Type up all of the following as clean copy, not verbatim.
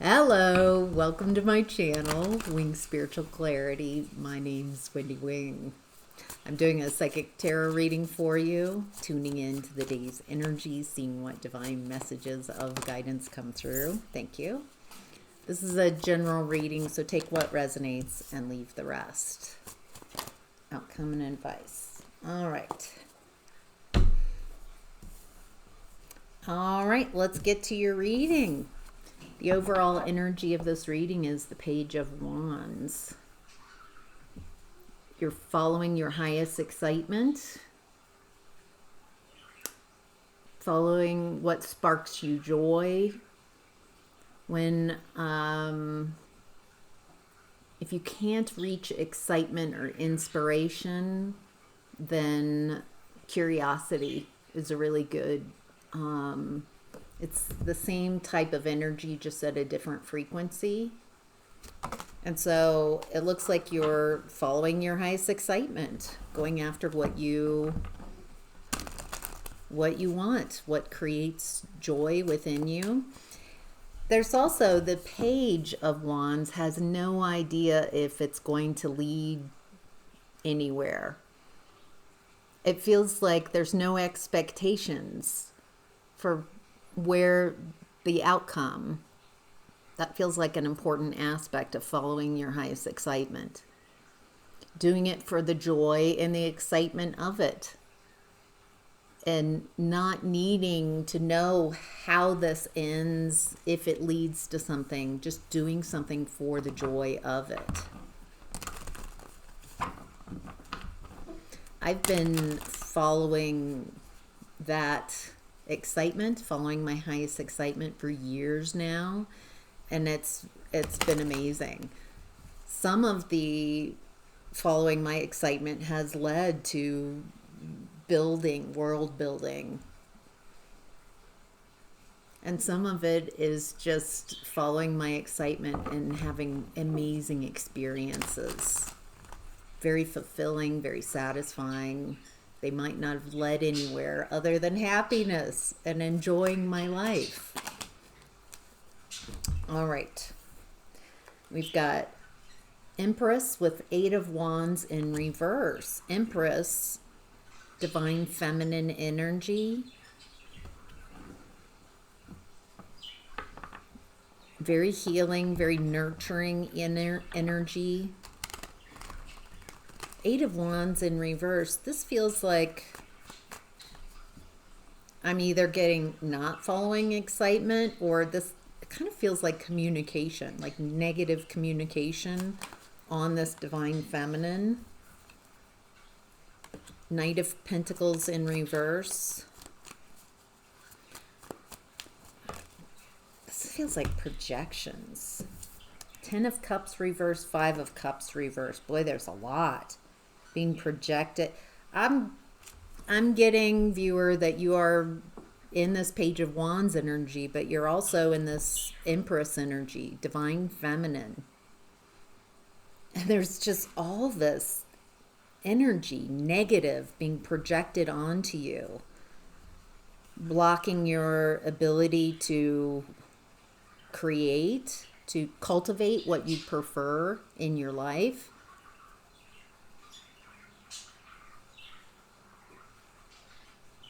Hello, welcome to my channel, Wing Spiritual Clarity. My name's Wendy Wing. I'm doing a psychic tarot reading for you, tuning into the day's energy, seeing what divine messages of guidance come through. Thank you. This is a general reading, so take what resonates and leave the rest. Outcome and advice. All right, let's get to your reading. The overall energy of this reading is the Page of Wands. You're following your highest excitement, following what sparks you joy. When, if you can't reach excitement or inspiration, then curiosity is a really good, it's the same type of energy, just at a different frequency. And so it looks like you're following your highest excitement, going after what you want, what creates joy within you. There's also the Page of Wands has no idea if it's going to lead anywhere. It feels like there's no expectations for where the outcome. That feels like an important aspect of following your highest excitement. Doing it for the joy and the excitement of it. And not needing to know how this ends, if it leads to something. Just doing something for the joy of it. I've been following that excitement, following my highest excitement for years now, and it's been amazing. Some of the following my excitement has led to building, world building, and some of it is just following my excitement and having amazing experiences. Very fulfilling, very satisfying. They might not have led anywhere other than happiness and enjoying my life. All right. We've got Empress with Eight of Wands in reverse. Empress, divine feminine energy. Very healing, very nurturing energy. Eight of Wands in reverse. This feels like I'm either getting not following excitement, or this kind of feels like communication, like negative communication on this divine feminine. Knight of Pentacles in reverse. This feels like projections. 10 of Cups reverse, 5 of Cups reverse. Boy, there's a lot being projected. I'm getting, viewer, that you are in this Page of Wands energy, but you're also in this Empress energy, divine feminine. And there's just all this energy, negative, being projected onto you, blocking your ability to create, to cultivate what you prefer in your life.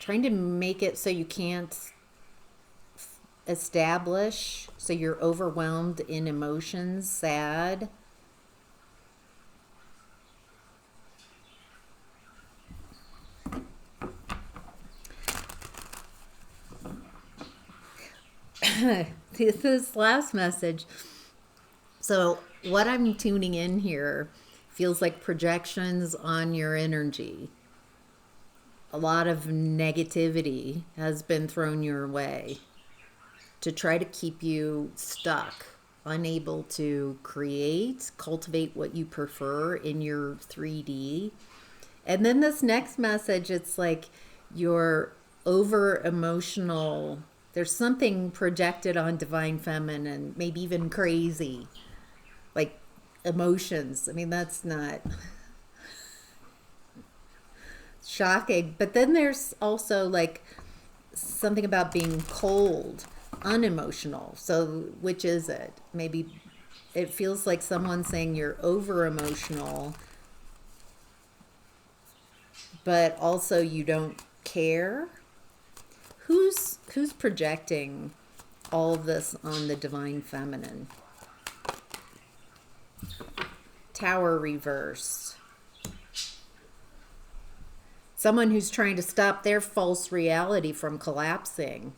Trying to make it so you can't establish, so you're overwhelmed in emotions, sad. This last message. So what I'm tuning in here feels like projections on your energy. A lot of negativity has been thrown your way to try to keep you stuck, unable to create, cultivate what you prefer in your 3D. And then this next message, it's like you're over emotional. There's something projected on divine feminine, maybe even crazy, like emotions. I mean, that's not shocking. But then there's also like something about being cold, unemotional. So which is it? Maybe it feels like someone saying you're over emotional, but also you don't care. Who's projecting all of this on the divine feminine? Tower reversed. Someone who's trying to stop their false reality from collapsing.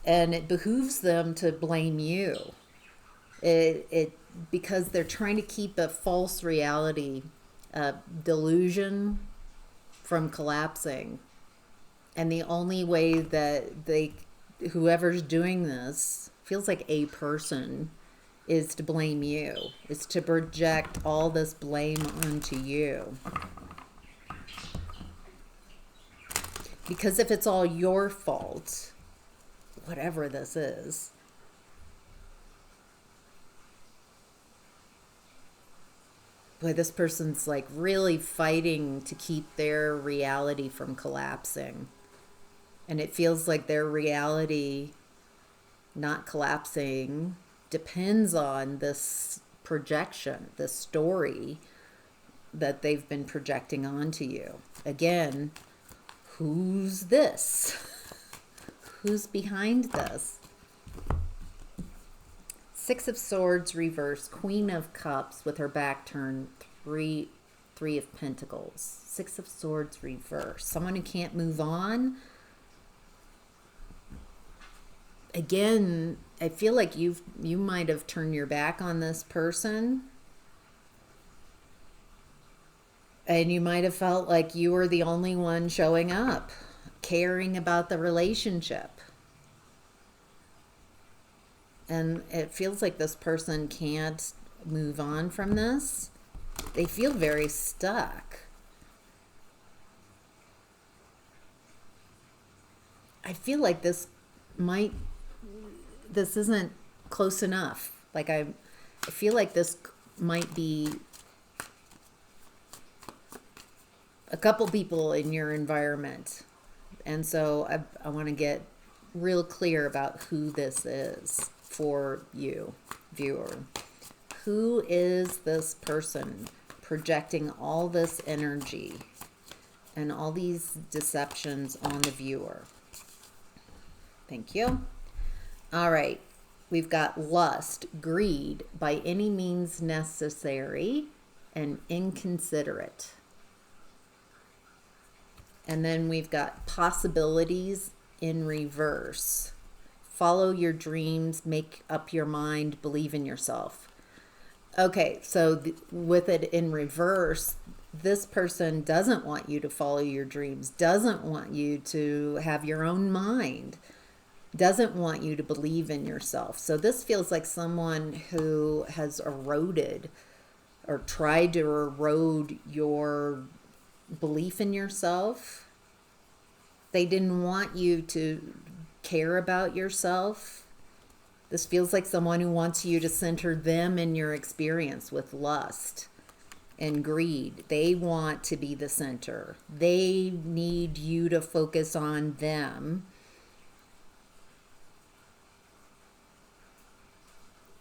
And it behooves them to blame you. Because they're trying to keep a false reality, a delusion from collapsing. And the only way that whoever's doing this, feels like a person, is to blame you, is to project all this blame onto you. Because if it's all your fault, whatever this is, boy, this person's like really fighting to keep their reality from collapsing. And it feels like their reality not collapsing depends on this projection, this story that they've been projecting onto you. Again, who's this? Who's behind this? Six of Swords reversed, Queen of Cups with her back turned, Three of Pentacles. Six of Swords reversed. Someone who can't move on. Again, I feel like you might have turned your back on this person. And you might have felt like you were the only one showing up, caring about the relationship. And it feels like this person can't move on from this. They feel very stuck. I feel like this isn't close enough. Like I feel like this might be a couple people in your environment. And so I want to get real clear about who this is for you, viewer. Who is this person projecting all this energy and all these deceptions on the viewer? Thank you. All right. We've got lust, greed, by any means necessary, and inconsiderate. And then we've got possibilities in reverse. Follow your dreams, make up your mind, believe in yourself. Okay, so with it in reverse, this person doesn't want you to follow your dreams, doesn't want you to have your own mind, doesn't want you to believe in yourself. So this feels like someone who has eroded or tried to erode your belief in yourself. They didn't want you to care about yourself. This feels like someone who wants you to center them in your experience with lust and greed. They want to be the center. They need you to focus on them.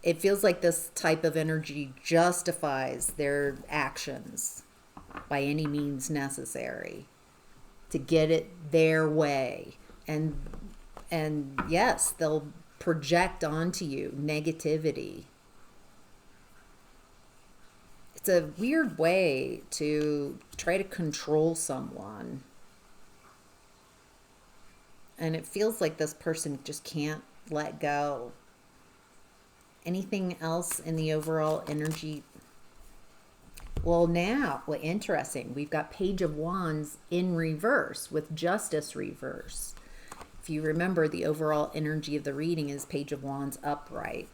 It feels like this type of energy justifies their actions by any means necessary to get it their way. And yes, they'll project onto you negativity. It's a weird way to try to control someone. And it feels like this person just can't let go. Anything else in the overall energy? Well, interesting. We've got Page of Wands in reverse with Justice reverse. If you remember, the overall energy of the reading is Page of Wands upright.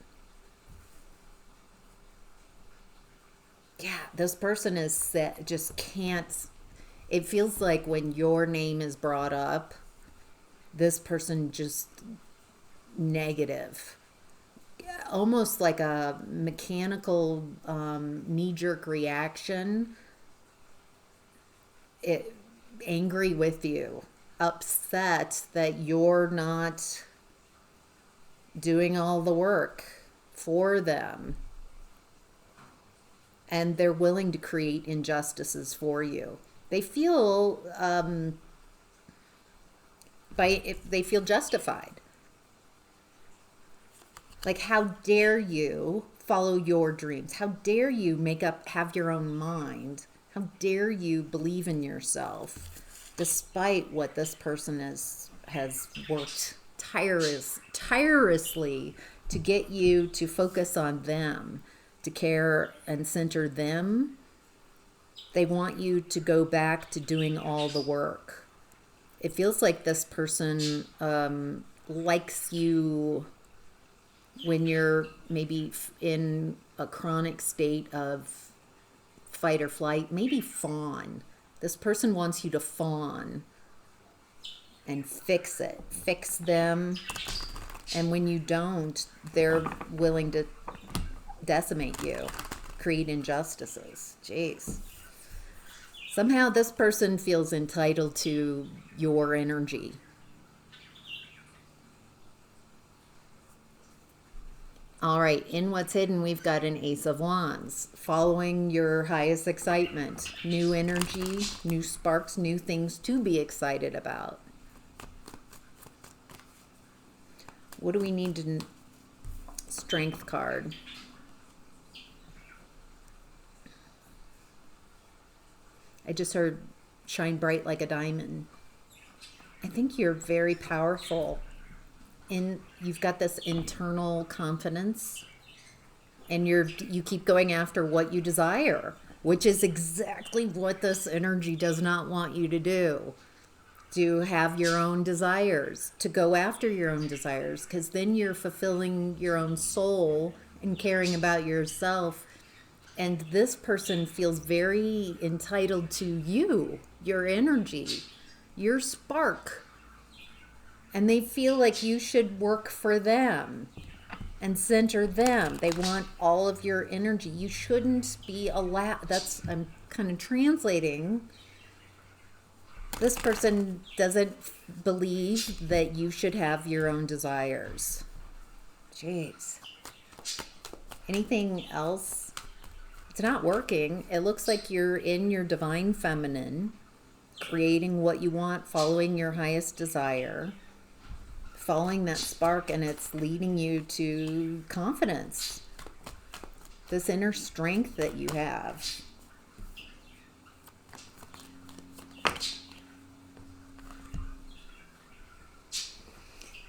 Yeah, this person is set, just can't. It feels like when your name is brought up, this person just negative. Almost like a mechanical knee-jerk reaction. Angry with you, upset that you're not doing all the work for them. And they're willing to create injustices for you. They feel if they feel justified. Like, how dare you follow your dreams? How dare you have your own mind? How dare you believe in yourself, despite what this person has worked tirelessly to get you to focus on them, to care and center them. They want you to go back to doing all the work. It feels like this person likes you when you're maybe in a chronic state of fight or flight, maybe fawn. This person wants you to fawn and fix them. And when you don't, they're willing to decimate you, create injustices. Jeez. Somehow this person feels entitled to your energy. All right, in what's hidden, we've got an Ace of Wands. Following your highest excitement. New energy, new sparks, new things to be excited about. What do we need to... Strength card. I just heard shine bright like a diamond. I think you're very powerful. You've got this internal confidence, and you keep going after what you desire, which is exactly what this energy does not want you to do. To have your own desires, to go after your own desires, because then you're fulfilling your own soul and caring about yourself. And this person feels very entitled to you, your energy, your spark. And they feel like you should work for them and center them. They want all of your energy. You shouldn't be allowed. I'm kind of translating. This person doesn't believe that you should have your own desires. Jeez. Anything else? It's not working. It looks like you're in your divine feminine, creating what you want, following your highest desire, following that spark, and it's leading you to confidence, this inner strength that you have.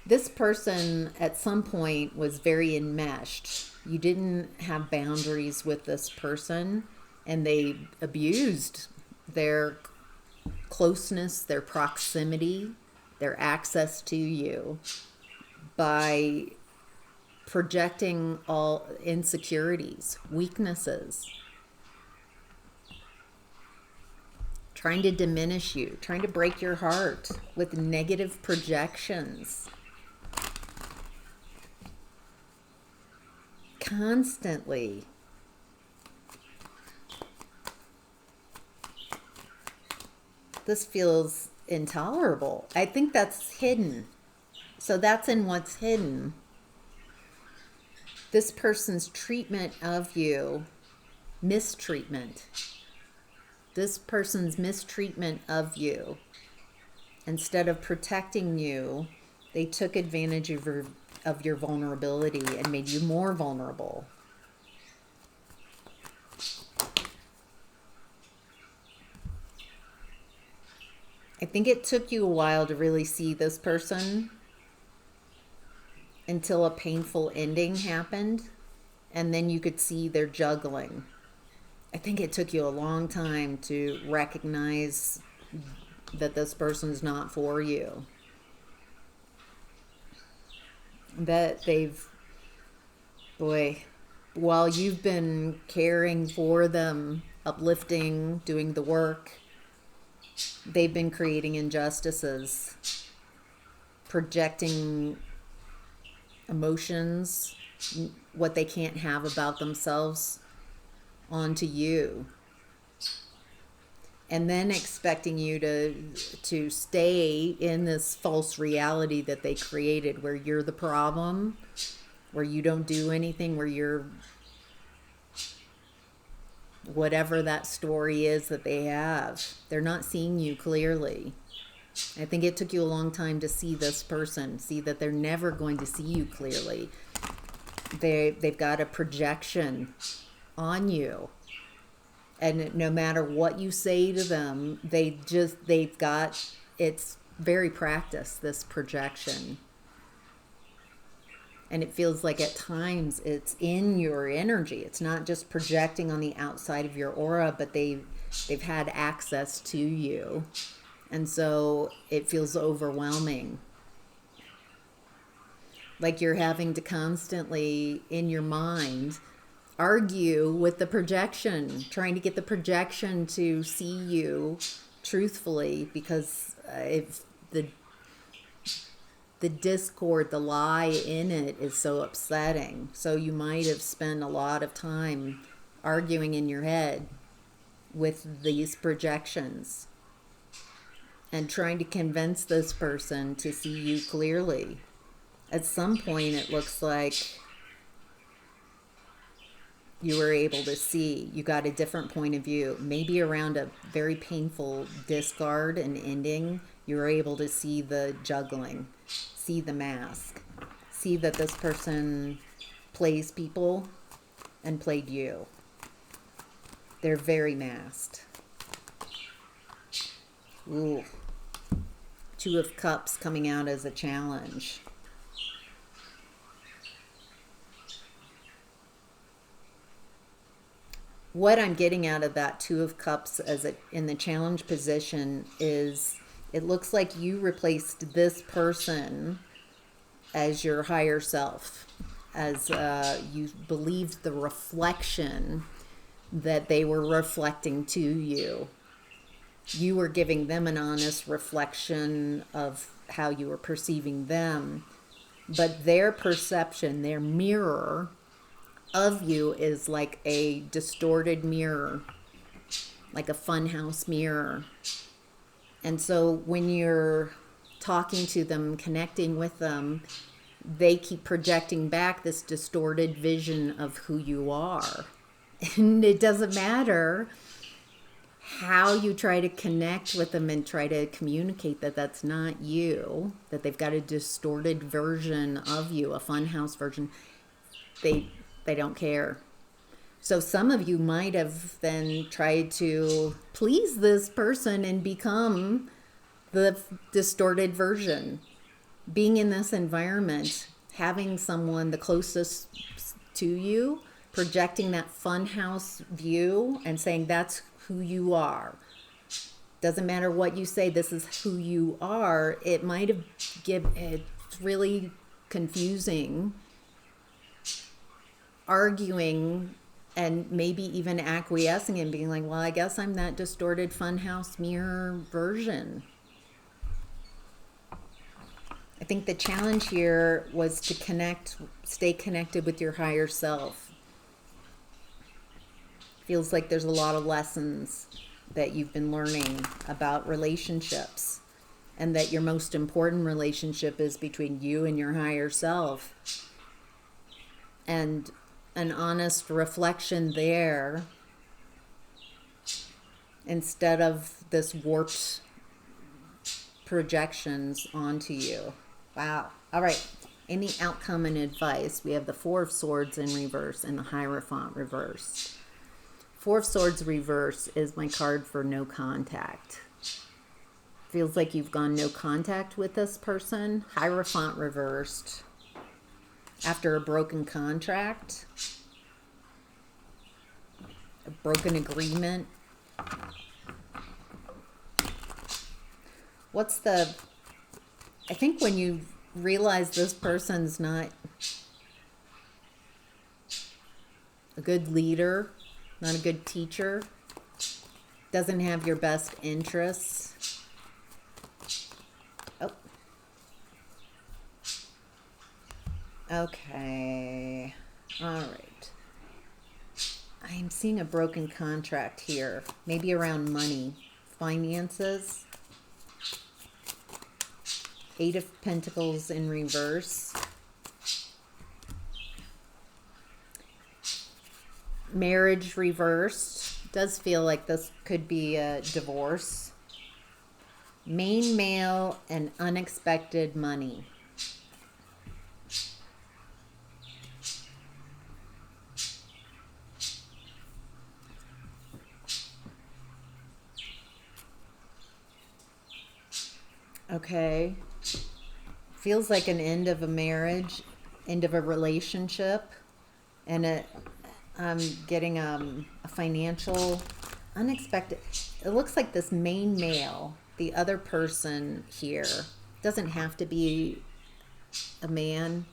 This person at some point was very enmeshed. You didn't have boundaries with this person, and they abused their closeness, their proximity, their access to you by projecting all insecurities, weaknesses, trying to diminish you, trying to break your heart with negative projections. Constantly. This feels intolerable. I think that's hidden. So that's in what's hidden. This person's treatment of you, mistreatment. This person's mistreatment of you. Instead of protecting you, they took advantage of your vulnerability and made you more vulnerable. I think it took you a while to really see this person until a painful ending happened, and then you could see their juggling. I think it took you a long time to recognize that this person's not for you. That while you've been caring for them, uplifting, doing the work, they've been creating injustices, projecting emotions, what they can't have about themselves onto you. and then expecting you to stay in this false reality that they created, where you're the problem, where you don't do anything, where you're whatever that story is that they have. They're not seeing you clearly. I think it took you a long time to see this person, see that they're never going to see you clearly. They've got a projection on you. And no matter what you say to them, they've got, it's very practiced, this projection. And it feels like at times it's in your energy. It's not just projecting on the outside of your aura, but they've had access to you. And so it feels overwhelming. Like you're having to constantly, in your mind, argue with the projection, trying to get the projection to see you truthfully, because if the discord, the lie in it is so upsetting. So you might have spent a lot of time arguing in your head with these projections and trying to convince this person to see you clearly. At some point, it looks like you were able to see, you got a different point of view. Maybe around a very painful discard and ending, you were able to see the juggling, see the mask, see that this person plays people and played you. They're very masked. Ooh. Two of Cups coming out as a challenge. What I'm getting out of that Two of Cups in the challenge position is, it looks like you replaced this person as your higher self, as you believed the reflection that they were reflecting to you. You were giving them an honest reflection of how you were perceiving them, but their perception, their mirror of you is like a distorted mirror, like a funhouse mirror. And so when you're talking to them, connecting with them, they keep projecting back this distorted vision of who you are. And it doesn't matter how you try to connect with them and try to communicate that that's not you, that they've got a distorted version of you, a funhouse version. They don't care. So some of you might have then tried to please this person and become the distorted version. Being in this environment, having someone the closest to you, projecting that funhouse view and saying that's who you are. Doesn't matter what you say, this is who you are. It might have it's really confusing, arguing and maybe even acquiescing and being like, well, I guess I'm that distorted funhouse mirror version. I think the challenge here was to stay connected with your higher self. Feels like there's a lot of lessons that you've been learning about relationships, and that your most important relationship is between you and your higher self. And an honest reflection there, instead of this warped projections onto you. Wow. All right. Any outcome and advice? We have the Four of Swords in reverse and the Hierophant reversed. Four of Swords reverse is my card for no contact. Feels like you've gone no contact with this person. Hierophant reversed. After a broken contract, a broken agreement. I think when you realize this person's not a good leader, not a good teacher, doesn't have your best interess. Oh. Okay. All right. I'm seeing a broken contract here, maybe around money. finances. 8 of Pentacles in reverse. Marriage reversed. Does feel like this could be a divorce. Main male and unexpected money. Okay. Feels like an end of a marriage, end of a relationship, and I'm getting a financial unexpected. It looks like this main male, the other person here, doesn't have to be a man.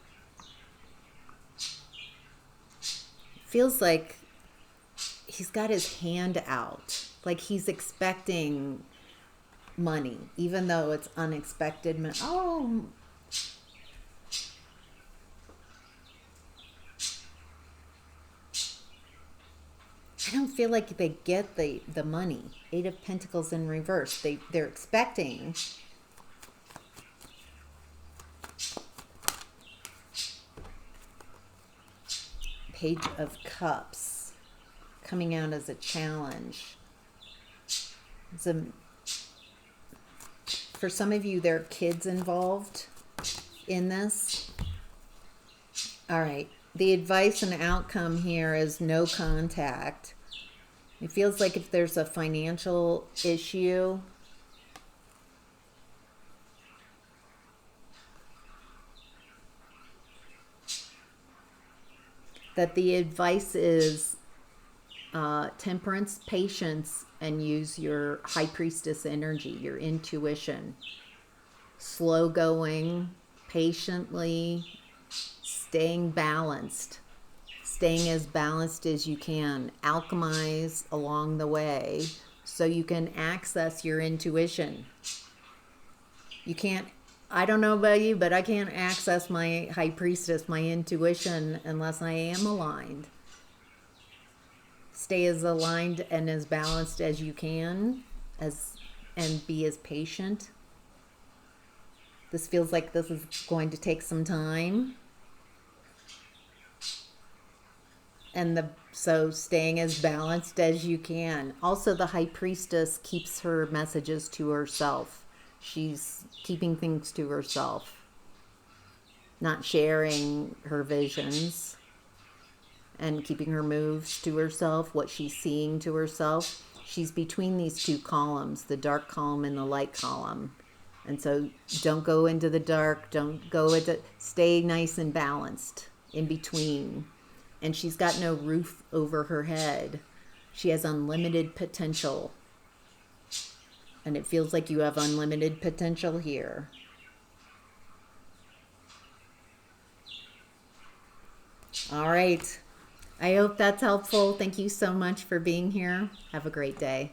Feels like he's got his hand out, like he's expecting money, even though it's unexpected. Oh, I don't feel like they get the money. 8 of Pentacles in reverse. They're expecting. Page of Cups coming out as a challenge. For some of you, there are kids involved in this. All right. The advice and outcome here is no contact. It feels like if there's a financial issue, that the advice is temperance, patience, and use your High Priestess energy, your intuition. Slow going, patiently, staying balanced. Staying as balanced as you can. Alchemize along the way so you can access your intuition. You can't, I don't know about you, but I can't access my High Priestess, my intuition, unless I am aligned. Stay as aligned and as balanced as you can, and be as patient. This feels like this is going to take some time. So staying as balanced as you can. Also, the High Priestess keeps her messages to herself. She's keeping things to herself, not sharing her visions, and keeping her moves to herself, what she's seeing to herself. She's between these two columns, the dark column and the light column. And so don't go into the dark, don't go into, stay nice and balanced in between. And she's got no roof over her head. She has unlimited potential. And it feels like you have unlimited potential here. All right. I hope that's helpful. Thank you so much for being here. Have a great day.